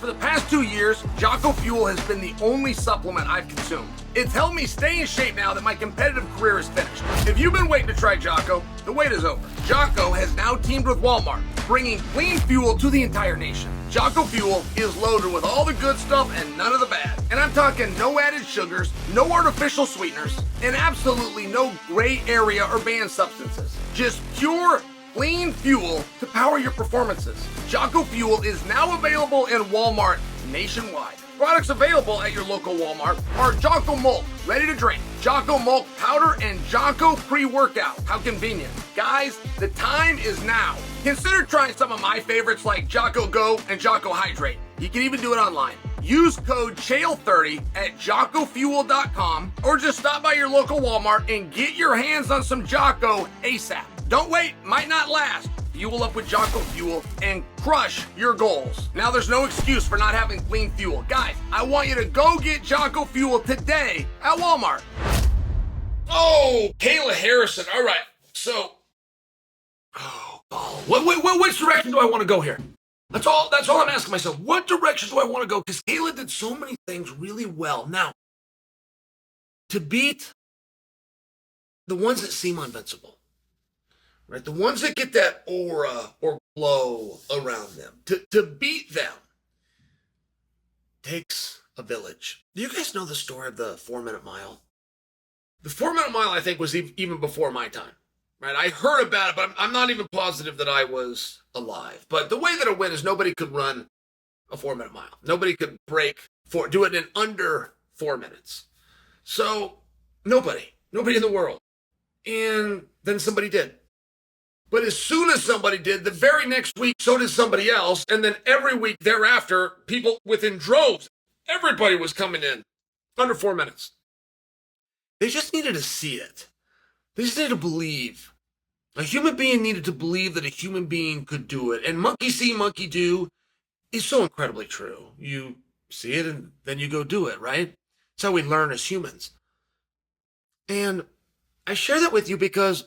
For the past 2 years, Jocko Fuel has been the only supplement I've consumed. It's helped me stay in shape now that my competitive career is finished. If you've been waiting to try Jocko, the wait is over. Jocko has now teamed with Walmart, bringing clean fuel to the entire nation. Jocko Fuel is loaded with all the good stuff and none of the bad. And I'm talking no added sugars, no artificial sweeteners, and absolutely no gray area or banned substances. Just pure, clean fuel to power your performances. Jocko Fuel is now available in Walmart nationwide. Products available at your local Walmart are Jocko Malt, ready to drink, Jocko Malt powder, and Jocko pre-workout. How convenient. Guys, the time is now. Consider trying some of my favorites like Jocko Go and Jocko Hydrate. You can even do it online. Use code CHAEL30 at JockoFuel.com or just stop by your local Walmart and get your hands on some Jocko ASAP. Don't wait, might not last. Fuel up with Jocko Fuel and crush your goals. Now there's no excuse for not having clean fuel. Guys, I want you to go get Jocko Fuel today at Walmart. Oh, Kayla Harrison. All right, so, which direction do I want to go here? That's all I'm asking myself. What direction do I want to go? Because Kayla did so many things really well. Now, to beat the ones that seem invincible, right? The ones that get that aura or glow around them, to beat them takes a village. Do you guys know the story of the 4-minute mile? The 4-minute mile, I think, was even before my time, right? I heard about it, but I'm not even positive that I was alive. But the way that it went is nobody could run a 4-minute mile. Nobody could do it in under 4 minutes. So nobody in the world. And then somebody did. But as soon as somebody did, the very next week, so did somebody else. And then every week thereafter, people within droves, everybody was coming in under 4 minutes. They just needed to see it. They just needed to believe. A human being needed to believe that a human being could do it. And monkey see, monkey do is so incredibly true. You see it and then you go do it, right? That's how we learn as humans. And I share that with you because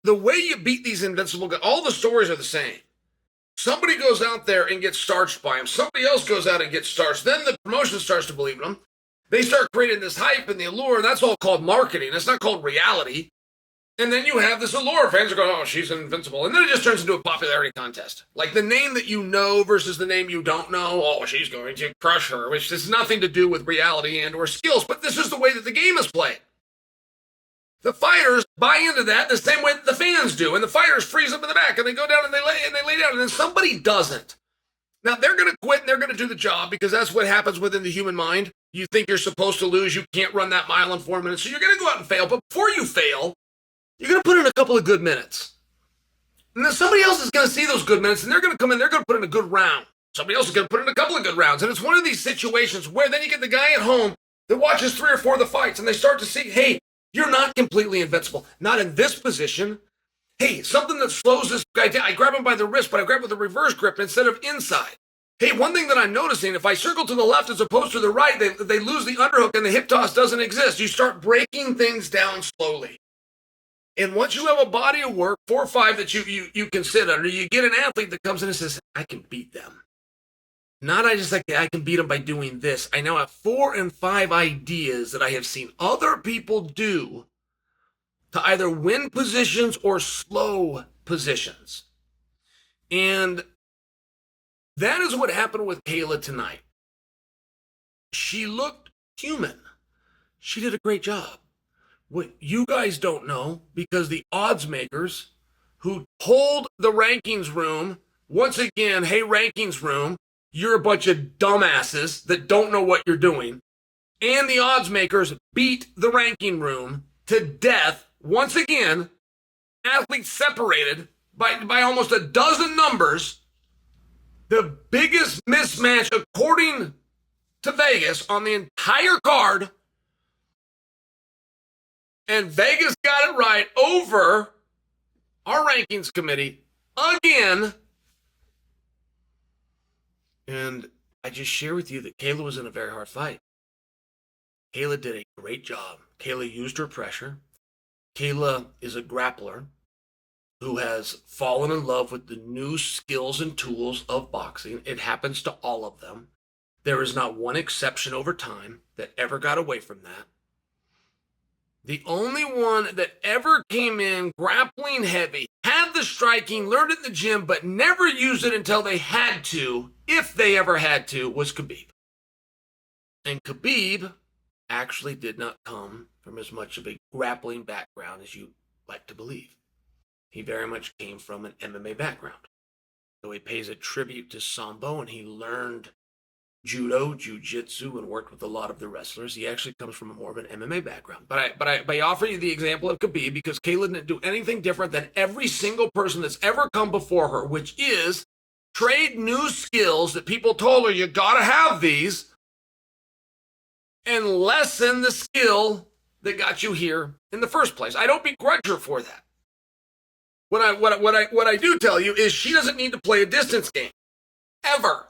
the way you beat these invincible guys, all the stories are the same. Somebody goes out there and gets starched by him. Somebody else goes out and gets starched. Then the promotion starts to believe in them. They start creating this hype and the allure, and that's all called marketing. It's not called reality. And then you have this allure. Fans are going, oh, she's invincible. And then it just turns into a popularity contest. Like the name that you know versus the name you don't know. Oh, she's going to crush her, which has nothing to do with reality and or skills. But this is the way that the game is played. The fighters buy into that the same way that the fans do. And the fighters freeze up in the back and they go down and they lay down. And then somebody doesn't. Now, they're going to quit and they're going to do the job because that's what happens within the human mind. You think you're supposed to lose. You can't run that mile in 4 minutes. So you're going to go out and fail. But before you fail, you're going to put in a couple of good minutes. And then somebody else is going to see those good minutes and they're going to come in. They're going to put in a good round. Somebody else is going to put in a couple of good rounds. And it's one of these situations where then you get the guy at home that watches 3 or 4 of the fights and they start to see, hey, you're not completely invincible. Not in this position. Hey, something that slows this guy down. I grab him by the wrist, but I grab with a reverse grip instead of inside. Hey, one thing that I'm noticing, if I circle to the left as opposed to the right, they lose the underhook and the hip toss doesn't exist. You start breaking things down slowly. And once you have a body of work, 4 or 5 that you can sit under, you get an athlete that comes in and says, I can beat them. Not I can beat them by doing this. I now have 4 and 5 ideas that I have seen other people do to either win positions or slow positions. And that is what happened with Kayla tonight. She looked human. She did a great job. What you guys don't know, because the odds makers who told the rankings room, once again, hey, rankings room, you're a bunch of dumbasses that don't know what you're doing. And the odds makers beat the ranking room to death. Once again, athletes separated by almost a dozen numbers. The biggest mismatch, according to Vegas, on the entire card. And Vegas got it right over our rankings committee again. And I just share with you that Kayla was in a very hard fight. Kayla did a great job. Kayla used her pressure. Kayla is a grappler. who has fallen in love with the new skills and tools of boxing. It happens to all of them. There is not one exception over time that ever got away from that. The only one that ever came in grappling heavy, had the striking, learned it in the gym, but never used it until they had to, if they ever had to, was Khabib. And Khabib actually did not come from as much of a grappling background as you like to believe. He very much came from an MMA background. So he pays a tribute to Sambo, and he learned judo, jiu-jitsu, and worked with a lot of the wrestlers. He actually comes from more of an MMA background. But I offer you the example of Khabib because Kayla didn't do anything different than every single person that's ever come before her, which is trade new skills that people told her, you gotta have these, and lessen the skill that got you here in the first place. I don't begrudge her for that. What I do tell you is she doesn't need to play a distance game. Ever.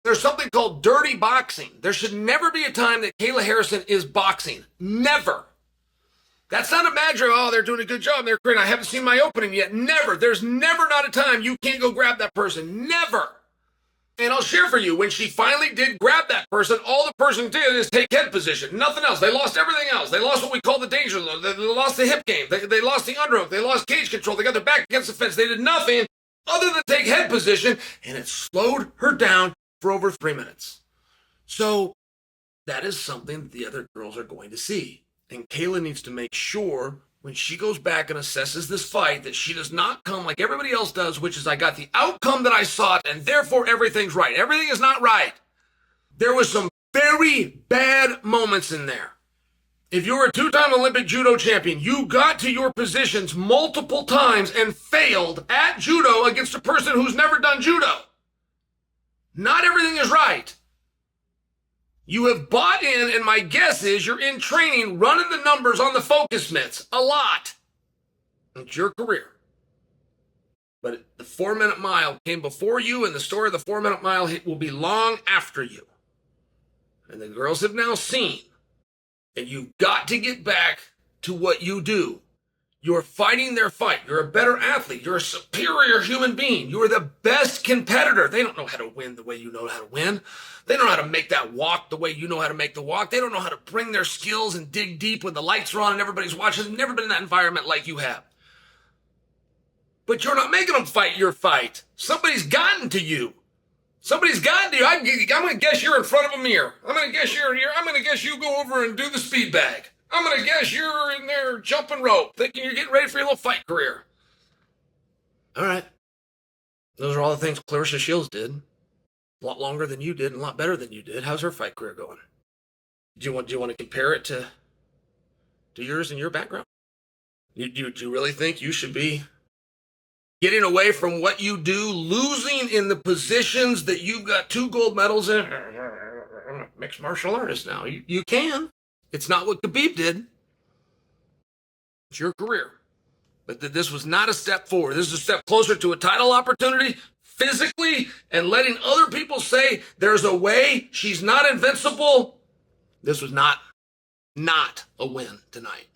There's something called dirty boxing. There should never be a time that Kayla Harrison is boxing. Never. That's not a matter of, oh, they're doing a good job. They're great. I haven't seen my opening yet. Never. There's never not a time you can't go grab that person. Never. And I'll share for you, when she finally did grab that person, all the person did is take head position. Nothing else. They lost everything else. They lost what we call the danger zone. They lost the hip game. They lost the underhook. They lost cage control. They got their back against the fence. They did nothing other than take head position, and it slowed her down for over 3 minutes. So that is something that the other girls are going to see. And Kayla needs to make sure when she goes back and assesses this fight that she does not come like everybody else does, which is I got the outcome that I sought and therefore everything's right. Everything is not right. There was some very bad moments in there. If you were a two-time Olympic judo champion, you got to your positions multiple times and failed at judo against a person who's never done judo. Not everything is right. You have bought in, and my guess is you're in training running the numbers on the focus mitts a lot. It's your career. But the 4-minute mile came before you, and the story of the 4-minute mile will be long after you. And the girls have now seen that you've got to get back to what you do. You're fighting their fight. You're a better athlete. You're a superior human being. You are the best competitor. They don't know how to win the way you know how to win. They don't know how to make that walk the way you know how to make the walk. They don't know how to bring their skills and dig deep when the lights are on and everybody's watching. They've never been in that environment like you have. But you're not making them fight your fight. Somebody's gotten to you. Somebody's gotten to you. I'm going to guess you're in front of a mirror. I'm going to guess you go over and do the speed bag. I'm going to guess you're in there jumping rope, thinking you're getting ready for your little fight career. All right. Those are all the things Clarissa Shields did. A lot longer than you did and a lot better than you did. How's her fight career going? Do you want to compare it to yours and your background? Do you really think you should be getting away from what you do, losing in the positions that you've got 2 gold medals in? I'm a mixed martial artist now. You can. It's not what Khabib did. It's your career. But this was not a step forward. This is a step closer to a title opportunity physically, and letting other people say there's a way she's not invincible. This was not a win tonight.